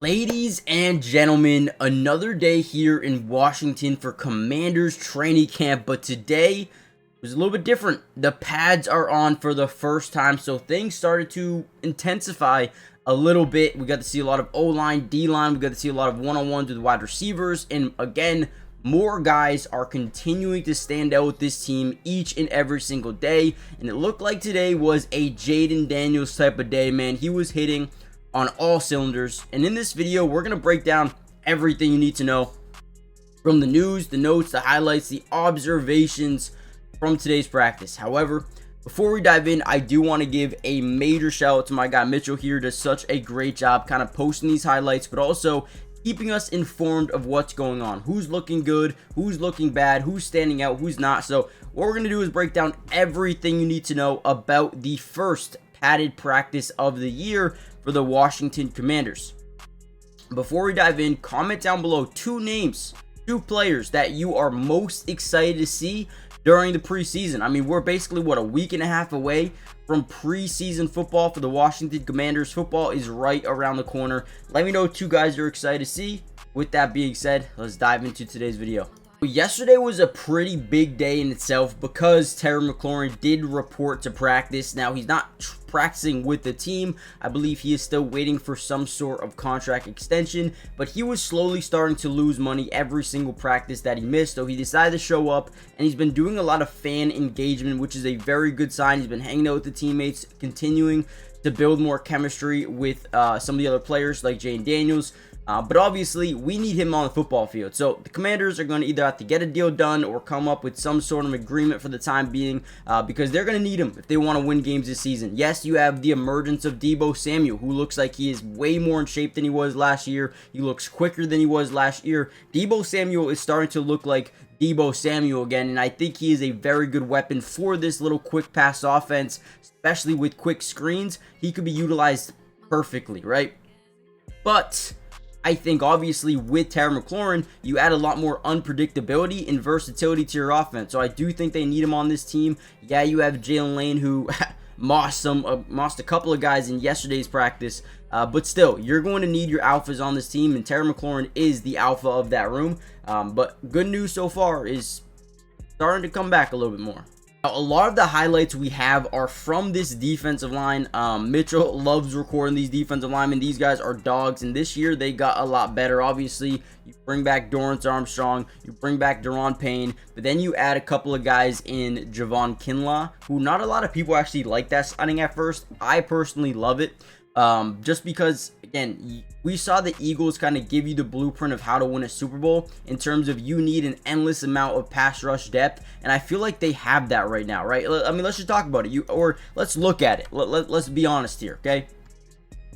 Ladies and gentlemen, another day here in Washington for Commanders training camp, but today was a little bit different. The pads are on for the first time, so things started to intensify a little bit. We got to see a lot of O-line, D-line, we got to see a lot of one-on-ones with wide receivers, and again, more guys are continuing to stand out with this team each and every single day, and it looked like today was a Jayden Daniels type of day, man. He was hitting on all cylinders, and in this video we're going to break down everything you need to know from the news, the notes, the highlights, the observations from today's practice. However, before we dive in, I do want to give a major shout out to my guy Mitchell here. Does such a great job kind of posting these highlights, but also keeping us informed of what's going on, who's looking good, who's looking bad, who's standing out, who's not. So what we're going to do is break down everything you need to know about the first padded practice of the year for the Washington Commanders. Before we dive in, comment down below two players that you are most excited to see during the preseason. I mean, we're basically, what, a week and a half away from preseason football for the Washington Commanders. Football is right around the corner. Let me know two guys you're excited to see. With that being said, let's dive into today's video. Yesterday was a pretty big day in itself because Terry McLaurin did report to practice. Now, he's not practicing with the team. I believe he is still waiting for some sort of contract extension, but he was slowly starting to lose money every single practice that he missed, so he decided to show up, and he's been doing a lot of fan engagement, which is a very good sign. He's been hanging out with the teammates, continuing to build more chemistry with some of the other players like Jayden Daniels. But obviously, we need him on the football field. So the Commanders are going to either have to get a deal done or come up with some sort of agreement for the time being, because they're going to need him if they want to win games this season. Yes, you have the emergence of Deebo Samuel, who looks like he is way more in shape than he was last year. He looks quicker than he was last year. Deebo Samuel is starting to look like Deebo Samuel again, and I think he is a very good weapon for this little quick pass offense, especially with quick screens. He could be utilized perfectly, right? But I think obviously with Terry McLaurin, you add a lot more unpredictability and versatility to your offense. So I do think they need him on this team. Yeah, you have Jalen Lane, who mossed a couple of guys in yesterday's practice, but still, you're going to need your alphas on this team, and Terry McLaurin is the alpha of that room. But good news so far is starting to come back a little bit more. A lot of the highlights we have are from this defensive line. Mitchell loves recording these defensive linemen. These guys are dogs, and this year they got a lot better. Obviously, you bring back Dorrance Armstrong, you bring back Daron Payne, but then you add a couple of guys in Javon Kinlaw, who not a lot of people actually like that signing at first. I personally love it, just because, again, we saw the Eagles kind of give you the blueprint of how to win a Super Bowl in terms of you need an endless amount of pass rush depth, and I feel like they have that right now, right? I mean, let's just talk about it. Or let's look at it. Let's be honest here, okay?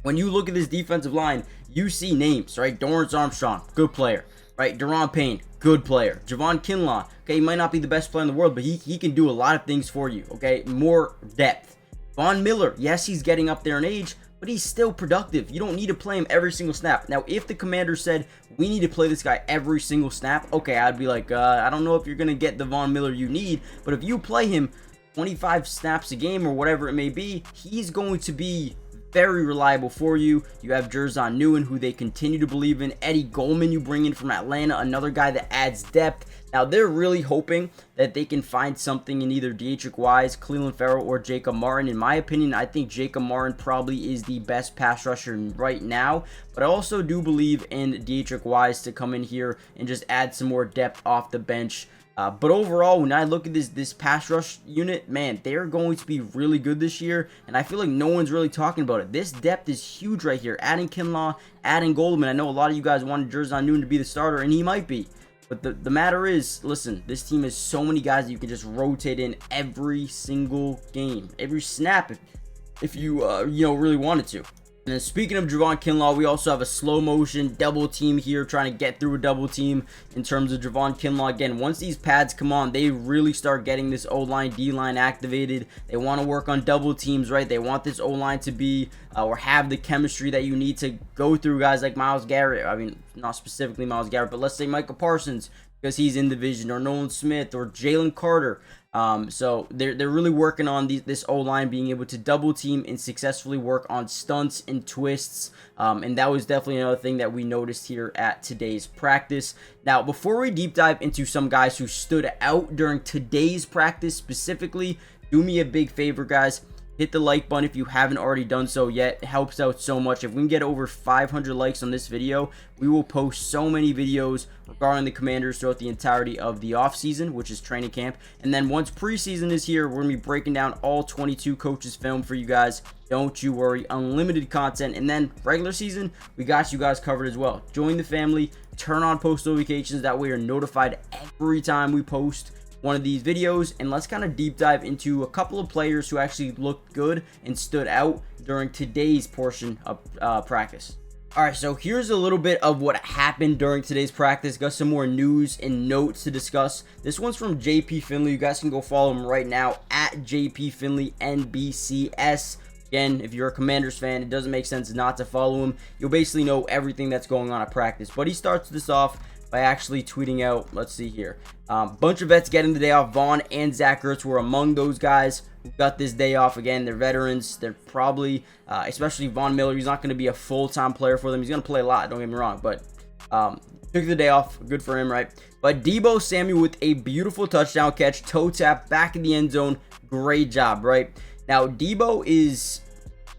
When you look at this defensive line, you see names, right? Dorrance Armstrong, good player, right? Daron Payne, good player. Javon Kinlaw, okay, he might not be the best player in the world, but he can do a lot of things for you, okay? More depth. Von Miller, yes, he's getting up there in age, but he's still productive. You don't need to play him every single snap. Now, if the Commanders said, we need to play this guy every single snap, okay, I'd be like, I don't know if you're going to get the Von Miller you need, but if you play him 25 snaps a game or whatever it may be, he's going to be very reliable for you. You have Jerzon Newen, who they continue to believe in. Eddie Goldman you bring in from Atlanta, another guy that adds depth. Now, they're really hoping that they can find something in either Dietrich Wise, Cleveland Farrell, or Jacob Martin. In my opinion, I think Jacob Martin probably is the best pass rusher right now, but I also do believe in Dietrich Wise to come in here and just add some more depth off the bench. But overall, when I look at this pass rush unit, man, they're going to be really good this year, and I feel like no one's really talking about it. This depth is huge right here. Adding Kinlaw, adding Goldman. I know a lot of you guys wanted Jerzon Newen to be the starter, and he might be. But the matter is, listen, this team has so many guys that you can just rotate in every single game, every snap if you really wanted to. And then speaking of Javon Kinlaw, we also have a slow motion double team here, trying to get through a double team in terms of Javon Kinlaw. Again, once these pads come on, they really start getting this O-line, D-line activated. They want to work on double teams, right? They want this O-line to be or have the chemistry that you need to go through guys like Myles Garrett. I mean, not specifically Myles Garrett, but let's say Micah Parsons, because he's in the division, or Nolan Smith, or Jalen Carter. So they're really working on this O-line being able to double team and successfully work on stunts and twists. And that was definitely another thing that we noticed here at today's practice. Now, before we deep dive into some guys who stood out during today's practice specifically, do me a big favor, guys. Hit the like button if you haven't already done so yet. It helps out so much. If we can get over 500 likes on this video, we will post so many videos regarding the Commanders throughout the entirety of the offseason, which is training camp. And then once preseason is here, we're going to be breaking down all 22 coaches' film for you guys. Don't you worry. Unlimited content. And then regular season, we got you guys covered as well. Join the family. Turn on post notifications. That way you're notified every time we post one of these videos. And let's kind of deep dive into a couple of players who actually looked good and stood out during today's portion of practice. Alright, so here's a little bit of what happened during today's practice. Got some more news and notes to discuss. This one's from JP Finley. You guys can go follow him right now at JP Finley NBCS. Again, if you're a Commanders fan, it doesn't make sense not to follow him. You'll basically know everything that's going on at practice. But he starts this off by actually tweeting out, let's see here, bunch of vets getting the day off. Vaughn and Zach Ertz were among those guys who got this day off. Again, they're veterans. They're probably, especially Von Miller, he's not going to be a full-time player for them. He's going to play a lot, don't get me wrong, but took the day off. Good for him, right? But Deebo Samuel with a beautiful touchdown catch, toe tap, back in the end zone. Great job, right? Now, Deebo is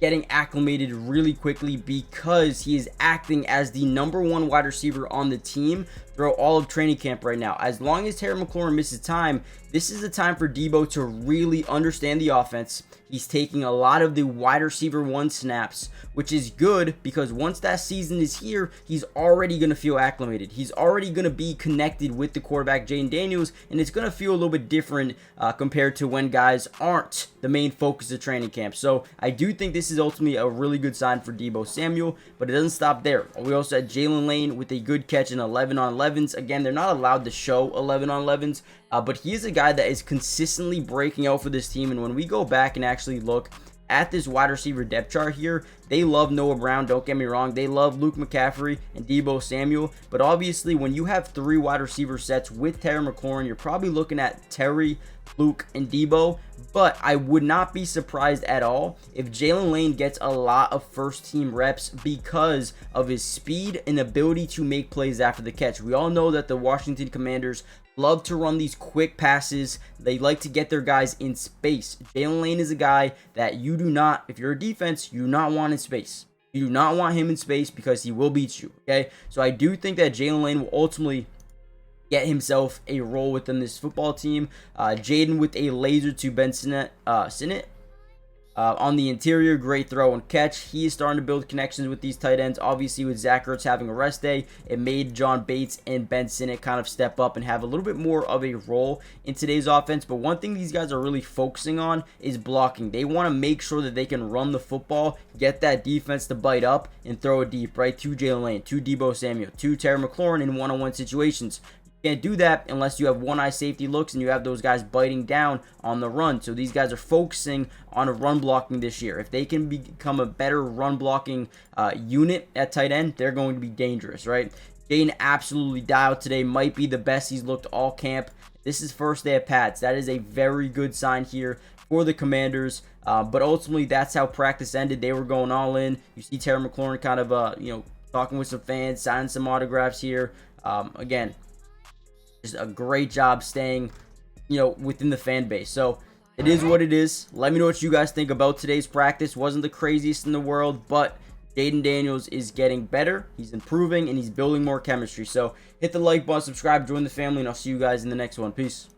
getting acclimated really quickly because he is acting as the #1 wide receiver on the team throughout all of training camp right now. As long as Terry McLaurin misses time, this is the time for Deebo to really understand the offense. He's taking a lot of the wide receiver 1 snaps, which is good because once that season is here, he's already going to feel acclimated. He's already going to be connected with the quarterback, Jayden Daniels, and it's going to feel a little bit different compared to when guys aren't the main focus of training camp. So I do think this is ultimately a really good sign for Deebo Samuel, but it doesn't stop there. We also had Jalen Lane with a good catch in 11-on-11s. Again, they're not allowed to show 11-on-11s, but he is a guy that is consistently breaking out for this team. And when we go back and actually look at this wide receiver depth chart here, they love Noah Brown, don't get me wrong. They love Luke McCaffrey and Deebo Samuel. But obviously, when you have 3 wide receiver sets with Terry McLaurin, you're probably looking at Terry, Luke, and Deebo. But I would not be surprised at all if Jalen Lane gets a lot of first-team reps because of his speed and ability to make plays after the catch. We all know that the Washington Commanders love to run these quick passes. They like to get their guys in space. Jalen Lane is a guy that you do not, if you're a defense, you do not want in space. You do not want him in space because he will beat you, okay? So I do think that Jalen Lane will ultimately get himself a role within this football team. Jayden with a laser to Ben Sinnott. On the interior, great throw and catch. He is starting to build connections with these tight ends. Obviously, with Zach Ertz having a rest day, it made John Bates and Ben Sinnott kind of step up and have a little bit more of a role in today's offense. But one thing these guys are really focusing on is blocking. They want to make sure that they can run the football, get that defense to bite up, and throw it deep, right, to Jalen Lane, to Deebo Samuel, to Terry McLaurin in one-on-one situations. Can't do that unless you have one-eye safety looks and you have those guys biting down on the run. So these guys are focusing on a run blocking this year. If they can become a better run blocking unit at tight end, they're going to be dangerous, right? Jayden absolutely dialed today. Might be the best he's looked all camp. This is first day of pads. That is a very good sign here for the Commanders. But ultimately, that's how practice ended. They were going all in. You see Terry McLaurin kind of, talking with some fans, signing some autographs here. Again, just a great job staying, within the fan base. So it is what it is. Let me know what you guys think about today's practice. Wasn't the craziest in the world, but Jayden Daniels is getting better. He's improving, and he's building more chemistry. So hit the like button, subscribe, join the family, and I'll see you guys in the next one. Peace.